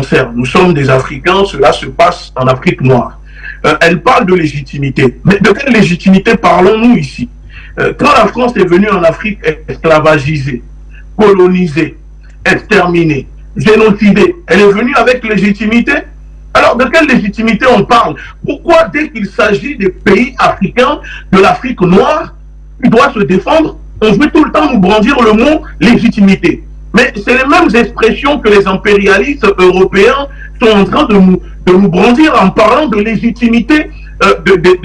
concerne. Nous sommes des Africains, cela se passe en Afrique noire. Elle parle de légitimité. Mais de quelle légitimité parlons-nous ici? Quand la France est venue en Afrique esclavagisée, colonisée, exterminée, génocidée, elle est venue avec légitimité? Alors, de quelle légitimité on parle? Pourquoi, dès qu'il s'agit des pays africains, de l'Afrique noire, qui doit se défendre, on veut tout le temps nous brandir le mot légitimité? Mais c'est les mêmes expressions que les impérialistes européens sont en train de nous brandir en parlant de légitimité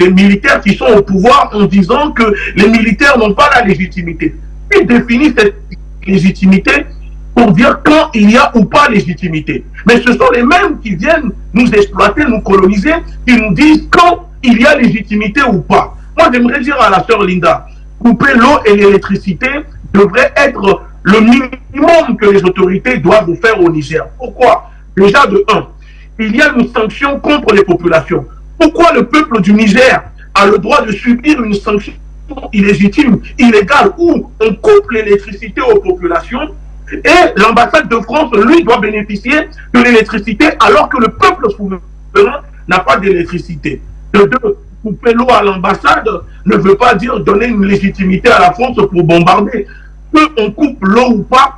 des militaires qui sont au pouvoir, en disant que les militaires n'ont pas la légitimité. Ils définissent cette légitimité pour dire quand il y a ou pas légitimité. Mais ce sont les mêmes qui viennent nous exploiter, nous coloniser, qui nous disent quand il y a légitimité ou pas. Moi, j'aimerais dire à la sœur Linda, couper l'eau et l'électricité devrait être le minimum que les autorités doivent faire au Niger. Pourquoi? Déjà de 1, il y a une sanction contre les populations. Pourquoi le peuple du Niger a le droit de subir une sanction illégitime, illégale, où on coupe l'électricité aux populations et l'ambassade de France, lui, doit bénéficier de l'électricité alors que le peuple souverain n'a pas d'électricité? De 2, couper l'eau à l'ambassade ne veut pas dire donner une légitimité à la France pour bombarder. On coupe l'eau ou pas,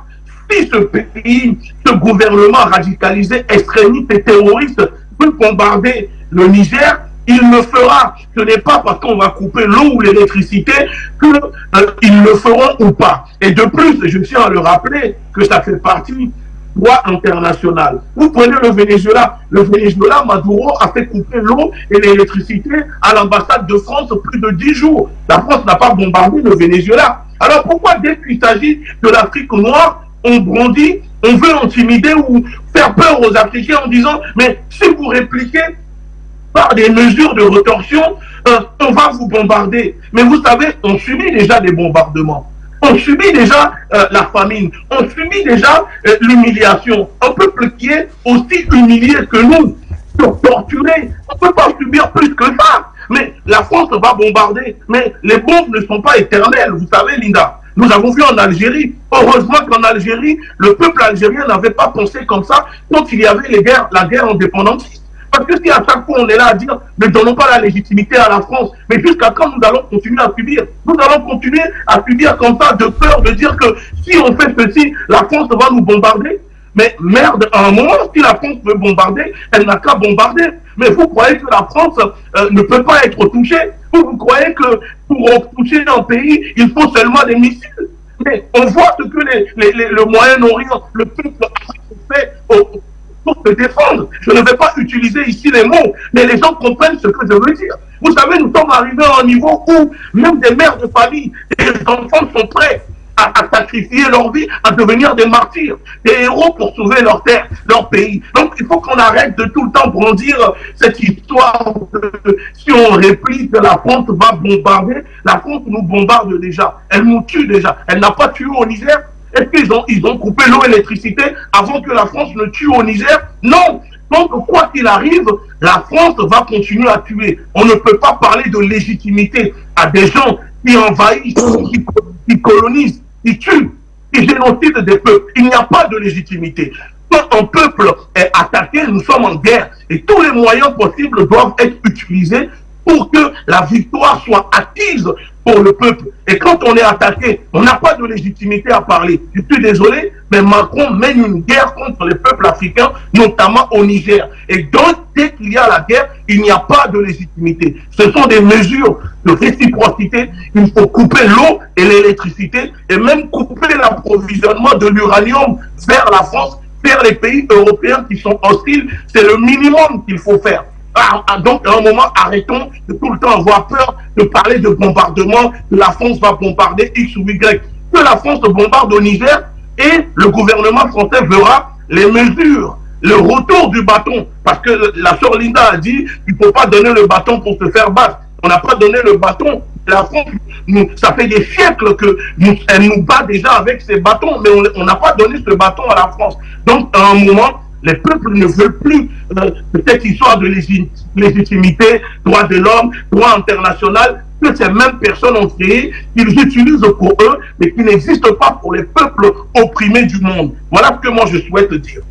si ce pays, ce gouvernement radicalisé, extrémiste et terroriste veut bombarder le Niger, il le fera. Ce n'est pas parce qu'on va couper l'eau ou l'électricité qu'ils le feront ou pas. Et de plus, je tiens à le rappeler que ça fait partie du droit international. Vous prenez le Venezuela. Le Venezuela, Maduro a fait couper l'eau et l'électricité à l'ambassade de France plus de 10 jours. La France n'a pas bombardé le Venezuela. Alors pourquoi dès qu'il s'agit de l'Afrique noire, on brandit, on veut intimider ou faire peur aux Africains en disant mais si vous répliquez par des mesures de rétorsion, on va vous bombarder. Mais vous savez, on subit déjà des bombardements. On subit déjà la famine. On subit déjà l'humiliation. Un peuple qui est aussi humilié que nous, torturé. On ne peut pas subir plus que ça. Mais la France va bombarder. Mais les bombes ne sont pas éternelles. Vous savez, Linda, nous avons vu en Algérie. Heureusement qu'en Algérie, le peuple algérien n'avait pas pensé comme ça quand il y avait la guerre indépendantiste. Parce que si à chaque fois on est là à dire ne donnons pas la légitimité à la France, mais jusqu'à quand nous allons continuer à subir? Nous allons continuer à subir comme ça de peur de dire que si on fait ceci, la France va nous bombarder. Mais merde, à un moment, si la France veut bombarder, elle n'a qu'à bombarder. Mais vous croyez que la France ne peut pas être touchée? Vous croyez que pour toucher un pays, il faut seulement des missiles? Mais on voit ce que le Moyen-Orient, le peuple fait pour se défendre. Je ne vais pas utiliser ici les mots, mais les gens comprennent ce que je veux dire. Vous savez, nous sommes arrivés à un niveau où même des mères de famille et des enfants sont prêts à sacrifier leur vie, à devenir des martyrs, des héros pour sauver leur terre, leur pays. Donc il faut qu'on arrête de tout le temps brandir cette histoire de si on réplique que la France va bombarder. La France nous bombarde déjà, elle nous tue déjà. Elle n'a pas tué au Niger. Est-ce qu'ils ont coupé l'eau et l'électricité avant que la France ne tue au Niger? Non. Donc, quoi qu'il arrive, la France va continuer à tuer. On ne peut pas parler de légitimité à des gens qui envahissent, qui colonisent, qui tuent, qui génocident des peuples. Il n'y a pas de légitimité. Quand un peuple est attaqué, nous sommes en guerre. Et tous les moyens possibles doivent être utilisés pour que la victoire soit acquise pour le peuple. Et quand on est attaqué, on n'a pas de légitimité à parler. Je suis désolé, mais Macron mène une guerre contre les peuples africains, notamment au Niger. Et donc, dès qu'il y a la guerre, il n'y a pas de légitimité. Ce sont des mesures de réciprocité. Il faut couper l'eau et l'électricité et même couper l'approvisionnement de l'uranium vers la France, vers les pays européens qui sont hostiles. C'est le minimum qu'il faut faire. Donc, à un moment, arrêtons de tout le temps avoir peur de parler de bombardement, que la France va bombarder X ou Y. Que la France bombarde au Niger et le gouvernement français verra les mesures, le retour du bâton. Parce que la sœur Linda a dit qu'il ne faut pas donner le bâton pour se faire battre. On n'a pas donné le bâton. La France, ça fait des siècles qu'elle nous bat déjà avec ses bâtons, mais on n'a pas donné ce bâton à la France. Donc, à un moment, les peuples ne veulent plus de cette histoire de légitimité, droit de l'homme, droit international, que ces mêmes personnes ont créé, qu'ils utilisent pour eux, mais qui n'existent pas pour les peuples opprimés du monde. Voilà ce que moi je souhaite dire.